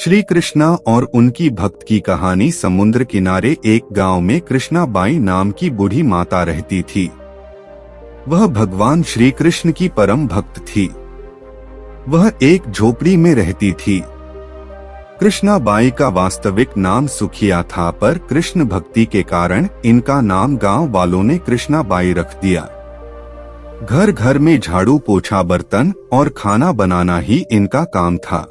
श्री कृष्णा और उनकी भक्त की कहानी। समुद्र किनारे एक गांव में कृष्णाबाई नाम की बूढ़ी माता रहती थी। वह भगवान श्री कृष्ण की परम भक्त थी। वह एक झोपड़ी में रहती थी। कृष्णाबाई का वास्तविक नाम सुखिया था, पर कृष्ण भक्ति के कारण इनका नाम गांव वालों ने कृष्णाबाई रख दिया। घर घर में झाड़ू पोछा, बर्तन और खाना बनाना ही इनका काम था।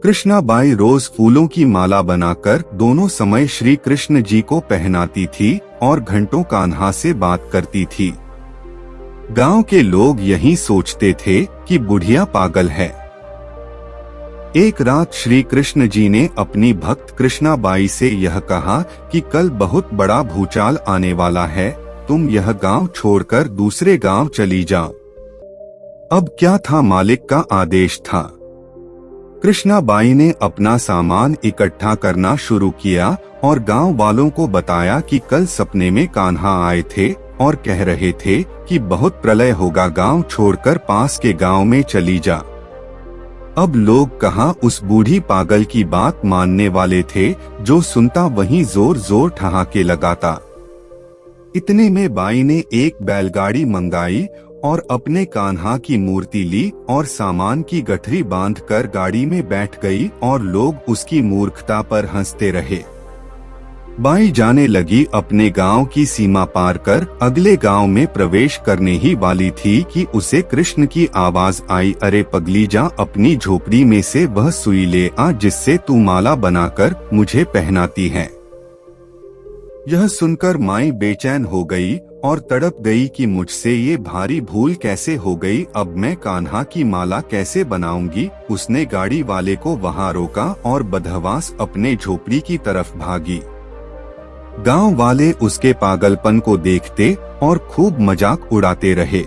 कृष्णाबाई रोज फूलों की माला बनाकर दोनों समय श्री कृष्ण जी को पहनाती थी और घंटों कान्हा से बात करती थी। गांव के लोग यही सोचते थे कि बुढ़िया पागल है। एक रात श्री कृष्ण जी ने अपनी भक्त कृष्णाबाई से यह कहा कि कल बहुत बड़ा भूचाल आने वाला है, तुम यह गांव छोड़कर दूसरे गांव चली जाओ। अब क्या था, मालिक का आदेश था। कृष्णाबाई ने अपना सामान इकट्ठा करना शुरू किया और गांव वालों को बताया कि कल सपने में कान्हा आए थे और कह रहे थे कि बहुत प्रलय होगा, गांव छोड़कर पास के गांव में चली जा। अब लोग कहाँ उस बूढ़ी पागल की बात मानने वाले थे। जो सुनता वहीं जोर जोर ठहाके लगाता। इतने में बाई ने एक बैलगाड़ी मंगाई और अपने कान्हा की मूर्ति ली और सामान की गठरी बांधकर गाड़ी में बैठ गई और लोग उसकी मूर्खता पर हंसते रहे। बाई जाने लगी अपने गांव की सीमा पार कर अगले गांव में प्रवेश करने ही वाली थी कि उसे कृष्ण की आवाज आई, अरे पगली, जा अपनी झोपड़ी में से वह सुई ले आ जिससे तू माला बनाकर मुझे पहनाती है। यह सुनकर माई बेचैन हो गई और तड़प गई कि मुझसे ये भारी भूल कैसे हो गई, अब मैं कान्हा की माला कैसे बनाऊंगी। उसने गाड़ी वाले को वहां रोका और बदहवास अपने झोपड़ी की तरफ भागी। गांव वाले उसके पागलपन को देखते और खूब मजाक उड़ाते रहे।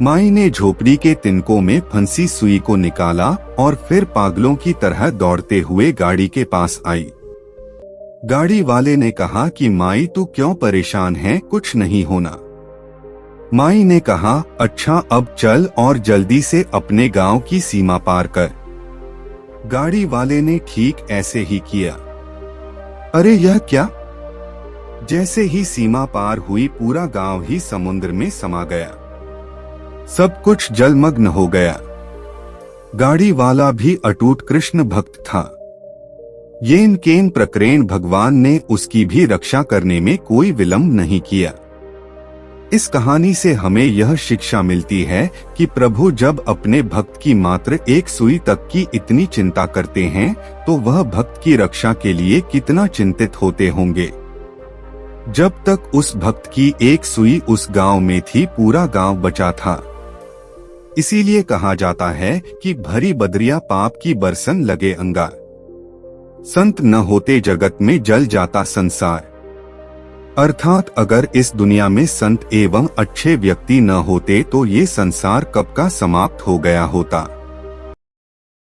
माई ने झोपड़ी के तिनकों में फंसी सुई को निकाला और फिर पागलों की तरह दौड़ते हुए गाड़ी के पास आई। गाड़ी वाले ने कहा कि माई तू क्यों परेशान है, कुछ नहीं होना। माई ने कहा, अच्छा अब चल और जल्दी से अपने गांव की सीमा पार कर। गाड़ी वाले ने ठीक ऐसे ही किया। अरे यह क्या! जैसे ही सीमा पार हुई पूरा गांव ही समुद्र में समा गया। सब कुछ जलमग्न हो गया। गाड़ी वाला भी अटूट कृष्ण भक्त था। येन केन प्रकरण भगवान ने उसकी भी रक्षा करने में कोई विलंब नहीं किया। इस कहानी से हमें यह शिक्षा मिलती है कि प्रभु जब अपने भक्त की मात्र एक सुई तक की इतनी चिंता करते हैं तो वह भक्त की रक्षा के लिए कितना चिंतित होते होंगे। जब तक उस भक्त की एक सुई उस गांव में थी, पूरा गांव बचा था। इसीलिए कहा जाता है कि भरी बदरिया पाप की बरसन लगे अंगार। संत न होते जगत में जल जाता संसार। अर्थात अगर इस दुनिया में संत एवं अच्छे व्यक्ति न होते तो ये संसार कब का समाप्त हो गया होता।